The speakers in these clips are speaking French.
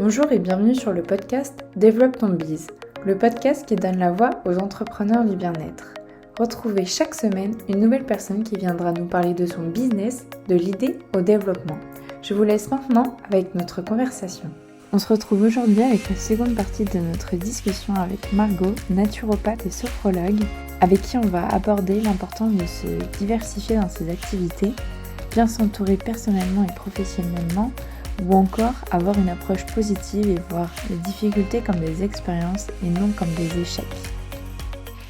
Bonjour et bienvenue sur le podcast Développe ton biz, le podcast qui donne la voix aux entrepreneurs du bien-être. Retrouvez chaque semaine une nouvelle personne qui viendra nous parler de son business, de l'idée au développement. Je vous laisse maintenant avec notre conversation. On se retrouve aujourd'hui avec la seconde partie de notre discussion avec Margot, naturopathe et sophrologue, avec qui on va aborder l'importance de se diversifier dans ses activités, bien s'entourer personnellement et professionnellement, ou encore avoir une approche positive et voir les difficultés comme des expériences et non comme des échecs.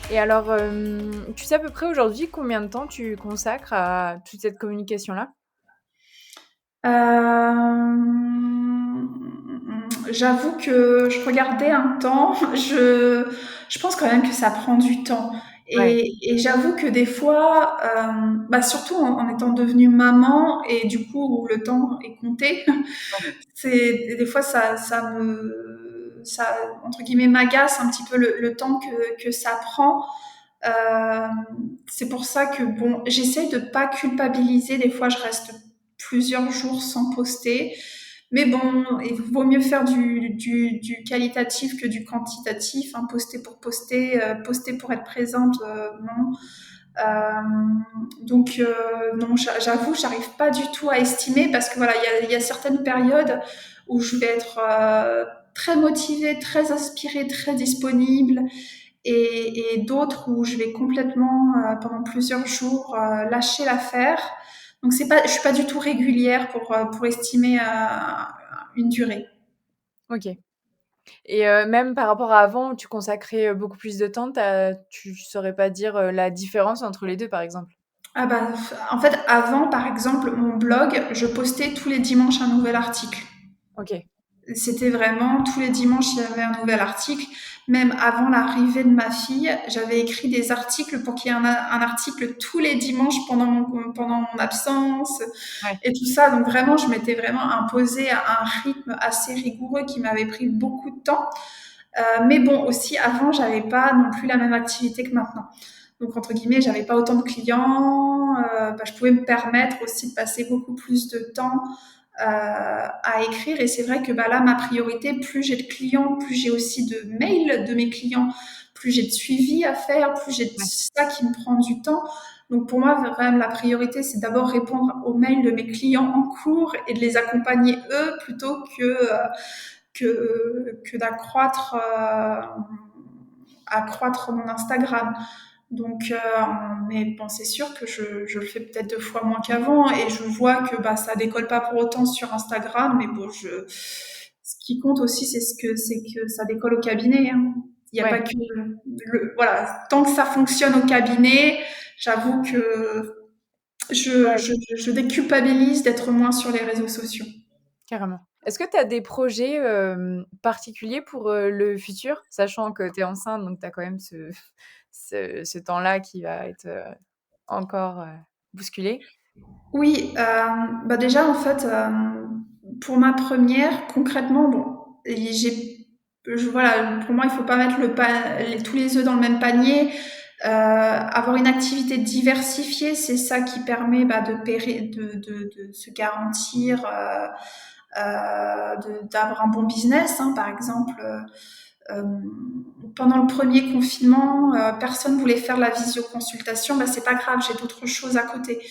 Et alors, tu sais à peu près aujourd'hui combien de temps tu consacres à toute cette communication-là? J'avoue que je regardais un temps, je pense quand même que ça prend du temps. Ouais. Et j'avoue que des fois, surtout en étant devenue maman et du coup où le temps est compté, c'est des fois ça entre guillemets m'agace un petit peu le temps que ça prend. Euh, c'est pour ça que bon, j'essaye de pas culpabiliser. Des fois, je reste plusieurs jours sans poster. Mais bon, il vaut mieux faire du qualitatif que du quantitatif. Hein. Poster pour être présente, non. Non, j'avoue, j'arrive pas du tout à estimer parce que voilà, il y a certaines périodes où je vais être très motivée, très inspirée, très disponible, et d'autres où je vais complètement pendant plusieurs jours lâcher l'affaire. Donc je suis pas du tout régulière pour estimer une durée. OK. Et même par rapport à avant où tu consacrais, beaucoup plus de temps, tu saurais pas dire, la différence entre les 2, par exemple? Ah bah, en fait, avant, par exemple, mon blog, je postais tous les dimanches un nouvel article. OK. C'était vraiment tous les dimanches, il y avait un nouvel article. Même avant l'arrivée de ma fille, j'avais écrit des articles pour qu'il y ait un article tous les dimanches pendant mon absence Ouais. et tout ça. Donc vraiment, je m'étais vraiment imposé un rythme assez rigoureux qui m'avait pris beaucoup de temps. Mais bon, aussi avant, j'avais pas non plus la même activité que maintenant. Donc entre guillemets, j'avais pas autant de clients. Je pouvais me permettre aussi de passer beaucoup plus de temps à écrire. Et c'est vrai que là, ma priorité, plus j'ai de clients, plus j'ai aussi de mails de mes clients, plus j'ai de suivi à faire, plus j'ai de Ouais. ça qui me prend du temps. Donc pour moi, quand même, la priorité, c'est d'abord répondre aux mails de mes clients en cours et de les accompagner eux plutôt que accroître mon Instagram. Donc, mais bon, c'est sûr que je le fais peut-être 2 fois moins qu'avant et je vois que ça décolle pas pour autant sur Instagram. Mais bon, ce qui compte aussi, c'est que ça décolle au cabinet. Hein. Il n'y a pas Ouais. que voilà. Tant que ça fonctionne au cabinet, j'avoue que Ouais, je déculpabilise d'être moins sur les réseaux sociaux. carrément. Est-ce que tu as des projets, particuliers pour, le futur? Sachant que tu es enceinte, donc tu as quand même ce temps-là qui va être, encore, bousculé? Oui, déjà en fait, pour ma première, concrètement, bon, et voilà, pour moi, il faut pas mettre tous les œufs dans le même panier. Avoir une activité diversifiée, c'est ça qui permet de se garantir, d'avoir un bon business. Hein, par exemple, euh, pendant le premier confinement, personne voulait faire la visioconsultation. C'est pas grave, j'ai d'autres choses à côté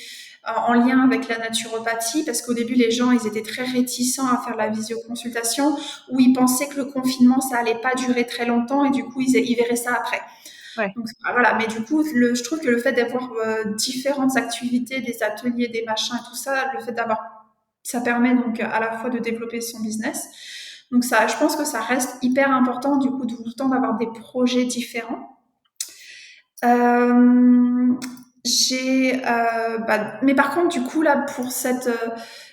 en lien avec la naturopathie, parce qu'au début, les gens, ils étaient très réticents à faire la visioconsultation, ou ils pensaient que le confinement, ça allait pas durer très longtemps, et du coup, ils verraient ça après. Ouais. Donc voilà, mais du coup, je trouve que le fait d'avoir différentes activités, des ateliers, des machins et tout ça, le fait d'avoir, ça permet donc à la fois de développer son business. Donc ça, je pense que ça reste hyper important du coup tout le temps d'avoir des projets différents. Euh, mais par contre, du coup, là,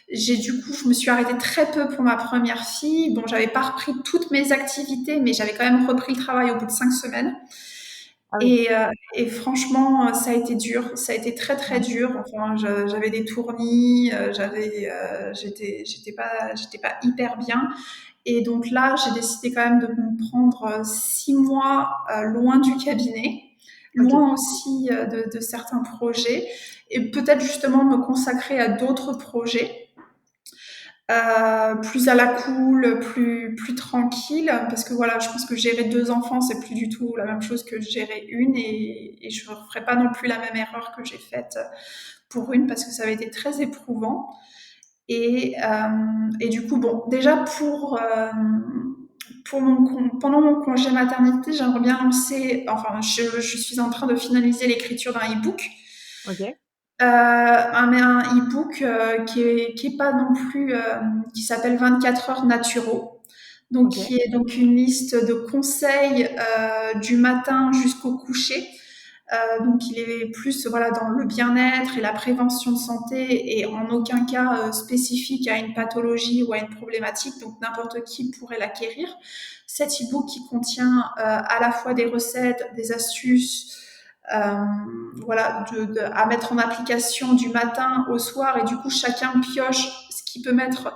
je me suis arrêtée très peu pour ma première fille. Bon, j'avais pas repris toutes mes activités, mais j'avais quand même repris le travail au bout de 5 semaines. Ah oui. Et franchement, ça a été dur. Ça a été très, très Ouais. dur. Enfin, j'avais des tournis, j'étais pas hyper bien. Et donc là, j'ai décidé quand même de me prendre 6 mois loin du cabinet, OK. loin aussi de certains projets, et peut-être justement me consacrer à d'autres projets. plus à la cool, plus tranquille, parce que voilà, je pense que gérer 2 enfants, c'est plus du tout la même chose que gérer une, et je ne referai pas non plus la même erreur que j'ai faite pour une, parce que ça avait été très éprouvant. Et du coup, bon, déjà pour pendant mon congé maternité, j'aimerais bien lancer, enfin, je suis en train de finaliser l'écriture d'un e-book. Ok. Mais un e-book qui est pas non plus, qui s'appelle 24 heures naturaux. Donc, Ok. qui est donc une liste de conseils du matin jusqu'au coucher. Donc, il est plus voilà dans le bien-être et la prévention de santé, et en aucun cas spécifique à une pathologie ou à une problématique. Donc, n'importe qui pourrait l'acquérir. Cet e-book qui contient à la fois des recettes, des astuces, euh, voilà, à mettre en application du matin au soir, et du coup chacun pioche ce qu'il peut mettre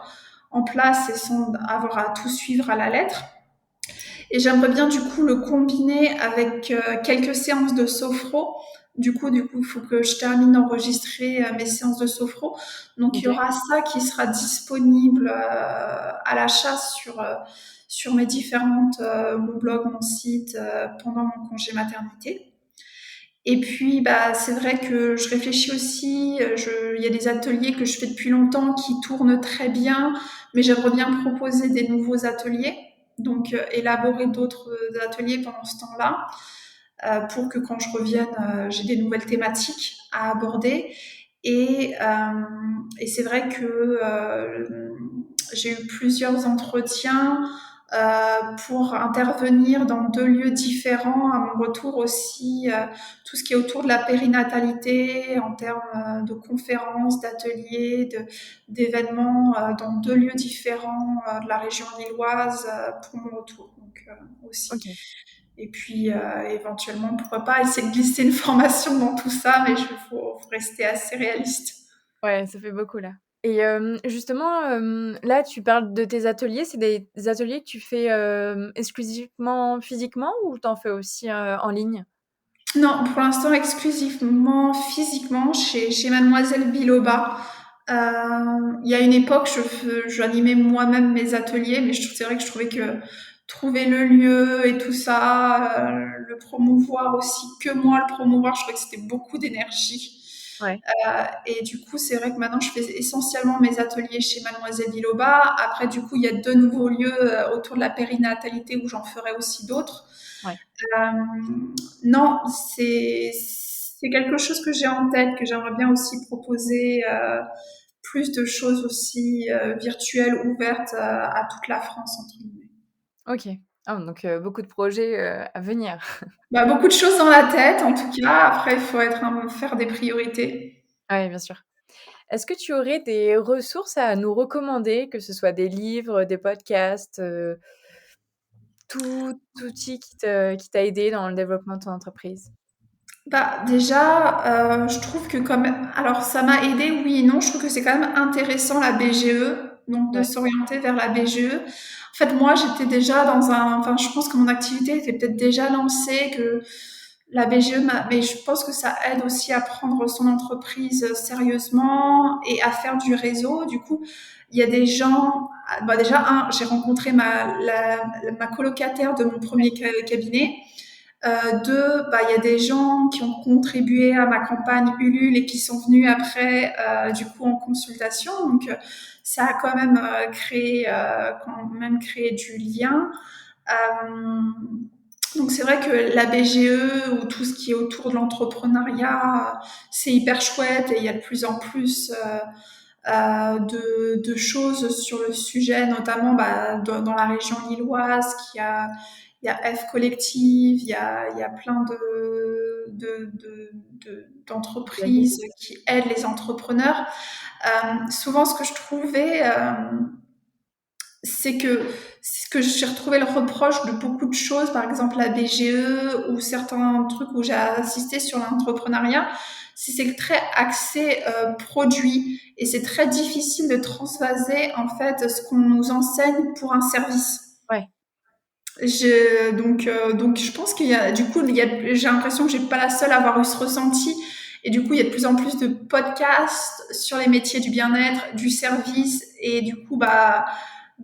en place et sans avoir à tout suivre à la lettre. Et j'aimerais bien du coup le combiner avec quelques séances de sophro. Il faut que je termine d'enregistrer mes séances de sophro. Donc, il y Ok. aura ça qui sera disponible à l'achat sur mes différentes, mon blog, mon site, pendant mon congé maternité. Et puis, bah, c'est vrai que je réfléchis aussi. Il y a des ateliers que je fais depuis longtemps qui tournent très bien, mais j'aimerais bien proposer des nouveaux ateliers, donc élaborer d'autres ateliers pendant ce temps-là, pour que quand je revienne, j'ai des nouvelles thématiques à aborder. Et c'est vrai que j'ai eu plusieurs entretiens pour intervenir dans 2 lieux différents à mon retour aussi, tout ce qui est autour de la périnatalité en termes de conférences, d'ateliers, d'événements dans 2 lieux différents de la région lilloise pour mon retour, donc aussi. Ok. Et puis éventuellement, pourquoi pas essayer de glisser une formation dans tout ça, mais faut rester assez réaliste. Ouais, ça fait beaucoup là. Et justement, là, tu parles de tes ateliers. C'est des ateliers que tu fais, exclusivement physiquement ou tu en fais aussi, en ligne? Non, pour l'instant exclusivement physiquement chez Mademoiselle Biloba. Il y a une époque, j'animais moi-même mes ateliers, mais c'est vrai que je trouvais que trouver le lieu et tout ça, le promouvoir aussi, que moi le promouvoir, je trouvais que c'était beaucoup d'énergie. Ouais. Et du coup, c'est vrai que maintenant, je fais essentiellement mes ateliers chez Mademoiselle Biloba. Après, du coup, il y a 2 nouveaux lieux autour de la périnatalité où j'en ferai aussi d'autres. Ouais. Euh, non, c'est quelque chose que j'ai en tête, que j'aimerais bien aussi proposer, plus de choses aussi virtuelles, ouvertes à toute la France, entre guillemets. OK. Ah donc beaucoup de projets, à venir. Bah, beaucoup de choses dans la tête, en tout cas. Après, il faut faire des priorités. Ouais, bien sûr. Est-ce que tu aurais des ressources à nous recommander, que ce soit des livres, des podcasts, tout outil qui t'a aidé dans le développement de ton entreprise? Bah, déjà, je trouve que quand même, alors ça m'a aidé, oui et non. Je trouve que c'est quand même intéressant la BGE, donc de Ouais. s'orienter vers la BGE. En fait, moi, j'étais déjà enfin, je pense que mon activité était peut-être déjà lancée, que la BGE mais je pense que ça aide aussi à prendre son entreprise sérieusement et à faire du réseau. Du coup, il y a des gens, bah déjà, j'ai rencontré ma colocataire de mon premier cabinet. Deux, bah, il y a des gens qui ont contribué à ma campagne Ulule et qui sont venus après, du coup, en consultation. Donc, ça a quand même créé du lien. Euh, donc, c'est vrai que la BGE ou tout ce qui est autour de l'entrepreneuriat, c'est hyper chouette, et il y a de plus en plus de choses sur le sujet, notamment bah, dans la région lilloise, il y a F Collective, il y a plein d'entreprises qui aident les entrepreneurs. Souvent, ce que je trouvais, c'est que ce que j'ai retrouvé le reproche de beaucoup de choses, par exemple la BGE ou certains trucs où j'ai assisté sur l'entrepreneuriat, c'est très axé produit, et c'est très difficile de transvaser en fait ce qu'on nous enseigne pour un service. Ouais. Donc je pense qu'il y a, du coup, j'ai l'impression que j'ai pas la seule à avoir eu ce ressenti, Et du coup, il y a de plus en plus de podcasts sur les métiers du bien-être, du service. Et du coup, bah,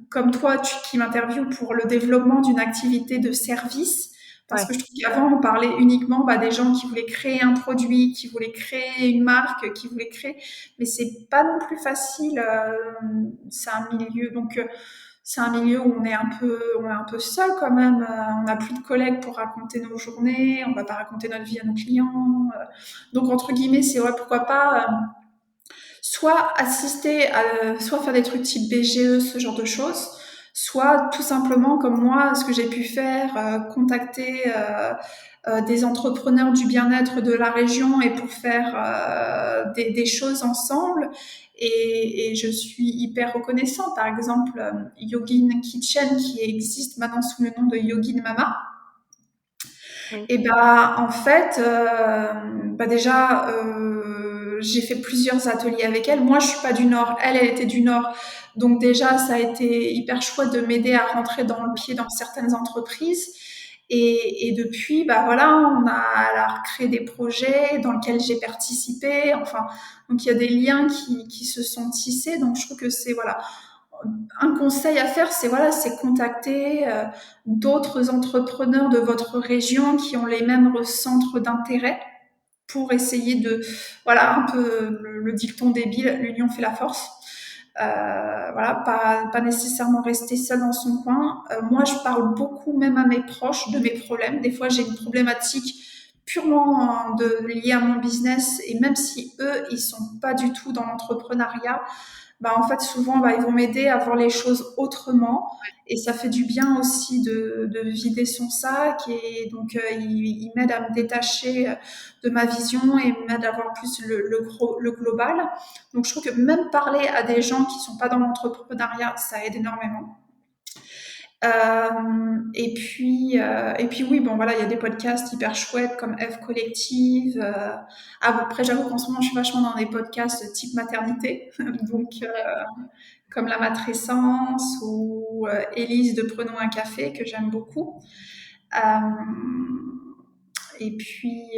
comme toi, qui m'interviews pour le développement d'une activité de service. Parce Ouais, que je trouve qu'avant, on parlait uniquement bah, des gens qui voulaient créer un produit, qui voulaient créer une marque, qui voulaient créer. Mais c'est pas non plus facile. C'est un milieu. Donc, c'est un milieu où on est un peu seul quand même. On n'a plus de collègues pour raconter nos journées. On va pas raconter notre vie à nos clients. Donc, entre guillemets, c'est ouais, pourquoi pas soit assister à, soit faire des trucs type BGE, ce genre de choses, soit tout simplement comme moi, ce que j'ai pu faire, contacter des entrepreneurs du bien-être de la région et pour faire des choses ensemble. Et je suis hyper reconnaissante. Par exemple, Yogin Kitchen qui existe maintenant sous le nom de Yogin Mama. oui. Et bah en fait, bah déjà, j'ai fait plusieurs ateliers avec elle. Moi, je suis pas du Nord, elle était du Nord. Donc déjà, ça a été hyper chouette de m'aider à rentrer dans le pied dans certaines entreprises. Et depuis, bah voilà, elle a créé des projets dans lesquels j'ai participé. Enfin, donc il y a des liens qui se sont tissés. Donc je trouve que c'est voilà, un conseil à faire, c'est voilà, c'est contacter d'autres entrepreneurs de votre région qui ont les mêmes centres d'intérêt pour essayer de, voilà, un peu le dicton débile, l'union fait la force. Voilà, pas nécessairement rester seul dans son coin. Moi, je parle beaucoup même à mes proches de mes problèmes. Des fois, j'ai une problématique purement liée à mon business et même si eux, ils sont pas du tout dans l'entrepreneuriat, bah, en fait, souvent, bah, ils vont m'aider à voir les choses autrement. Et ça fait du bien aussi de vider son sac. Et donc, ils m'aident à me détacher de ma vision et m'aident à voir plus le global. Donc, je trouve que même parler à des gens qui sont pas dans l'entrepreneuriat, ça aide énormément. Et puis oui, bon voilà, il y a des podcasts hyper chouettes comme F Collective. Après, j'avoue qu'en ce moment, je suis vachement dans des podcasts type maternité, donc comme La Matrescence ou Élise de Prenons un café que j'aime beaucoup. Et puis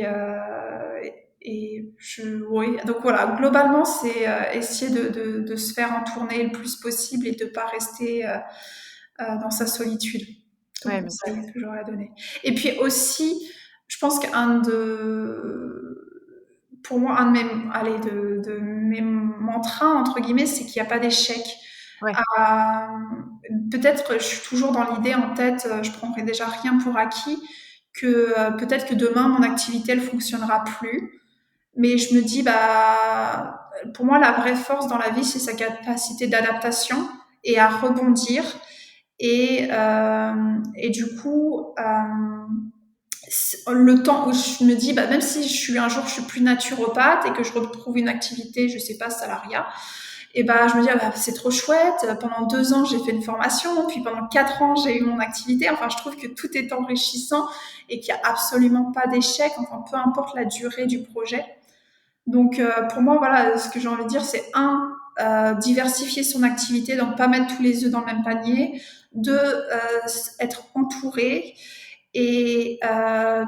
oui, donc voilà, globalement, c'est essayer de se faire en tourner le plus possible et de pas rester dans sa solitude. C'est un Ouais, bien sûr. conseil que j'aurais à donner. Et puis aussi, je pense pour moi, un de mes, allez, de mes mantras, entre guillemets, c'est qu'il n'y a pas d'échec. Ouais, Euh, Peut-être, je suis toujours dans l'idée en tête, je prendrai déjà rien pour acquis, que peut-être que demain, mon activité, elle fonctionnera plus. Mais je me dis, bah, pour moi, la vraie force dans la vie, c'est sa capacité d'adaptation et à rebondir. Et du coup, le temps où je me dis, bah, même si un jour je suis plus naturopathe et que je retrouve une activité, je sais pas, salariat, et bah, je me dis, ah bah, c'est trop chouette. Pendant 2 ans, j'ai fait une formation, puis pendant 4 ans, j'ai eu mon activité. Enfin, je trouve que tout est enrichissant et qu'il n'y a absolument pas d'échec, enfin, peu importe la durée du projet. Donc, pour moi, voilà, ce que j'ai envie de dire, c'est diversifier son activité, donc pas mettre tous les œufs dans le même panier. Deux, être entouré. Et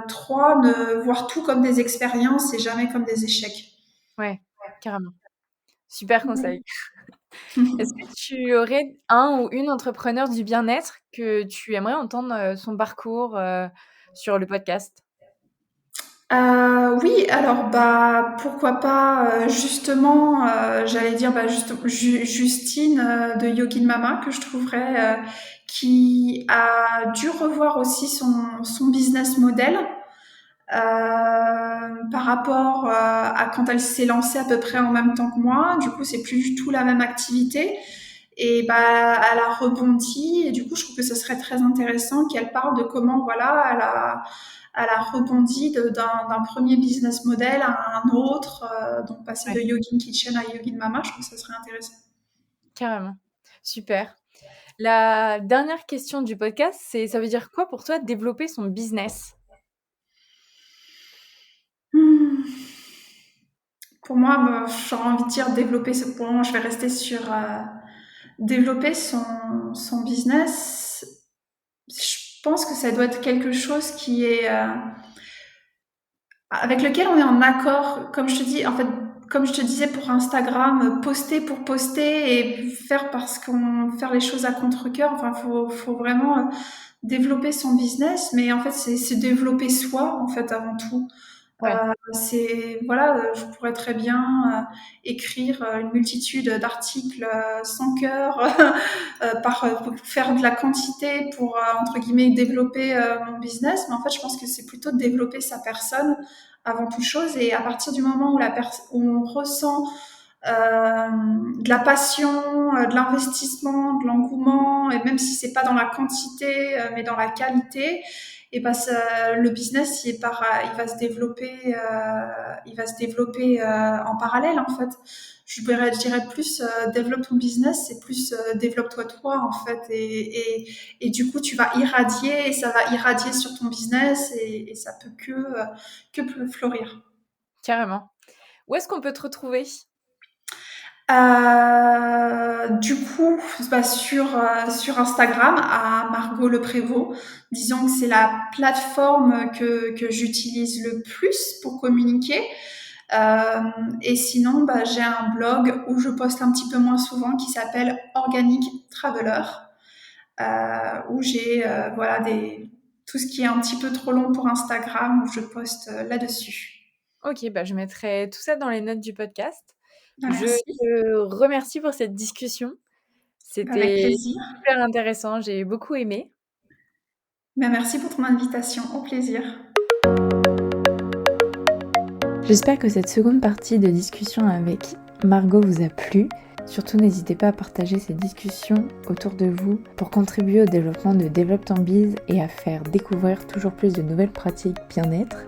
trois, ne voir tout comme des expériences et jamais comme des échecs. ouais, carrément. Super conseil. Est-ce que tu aurais un ou une entrepreneur du bien-être que tu aimerais entendre, son parcours, sur le podcast? Oui, alors bah pourquoi pas justement, j'allais dire bah, Justine de Yogin Mama que je trouverais qui a dû revoir aussi son business model par rapport à quand elle s'est lancée à peu près en même temps que moi. Du coup, c'est plus du tout la même activité. Et bah, elle a rebondi. Et du coup, je trouve que ce serait très intéressant qu'elle parle de comment, voilà, elle a rebondi d'un premier business model à un autre. Donc, passer de Ouais, Yogin Kitchen à Yogin Mama, je trouve que ça serait intéressant. carrément. Super. La dernière question du podcast, c'est ça veut dire quoi pour toi développer son business? Hmm. Pour moi, j'aurais envie de dire pour le moment, je vais rester sur développer son business. Je pense que ça doit être quelque chose qui est avec lequel on est en accord. Comme je te dis, en fait, comme je te disais pour Instagram, poster pour poster et faire les choses à contre-cœur. Enfin, faut vraiment développer son business, mais en fait, c'est développer soi, en fait, avant tout. Ouais. C'est voilà, je pourrais très bien écrire une multitude d'articles sans cœur pour faire de la quantité pour entre guillemets développer mon business, mais en fait je pense que c'est plutôt de développer sa personne avant toute chose, et à partir du moment où on ressent de la passion, de l'investissement, de l'engouement, et même si c'est pas dans la quantité, mais dans la qualité, et ben le business il va se développer en parallèle en fait. Je dirais plus développe ton business, c'est plus développe-toi toi en fait, et du coup tu vas irradier et ça va irradier sur ton business, et ça peut que fleurir. Carrément. Où est-ce qu'on peut te retrouver? Du coup, bah, sur Instagram, à Margot Le Prévost. Disons que c'est la plateforme que j'utilise le plus pour communiquer. Et sinon, bah, j'ai un blog où je poste un petit peu moins souvent qui s'appelle Organic Traveler, où j'ai voilà tout ce qui est un petit peu trop long pour Instagram, où je poste là-dessus. Ok, bah, je mettrai tout ça dans les notes du podcast. Bah, Je merci, te remercie pour cette discussion. avec C'était plaisir. super intéressant, j'ai beaucoup aimé. Bah, merci pour ton invitation, au plaisir. J'espère que cette seconde partie de discussion avec Margot vous a plu. Surtout, n'hésitez pas à partager ces discussions autour de vous pour contribuer au développement de Développe ton Biz et à faire découvrir toujours plus de nouvelles pratiques bien-être.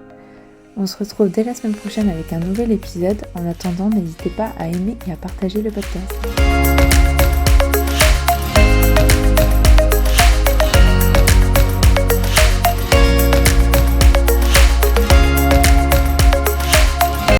On se retrouve dès la semaine prochaine avec un nouvel épisode. En attendant, n'hésitez pas à aimer et à partager le podcast.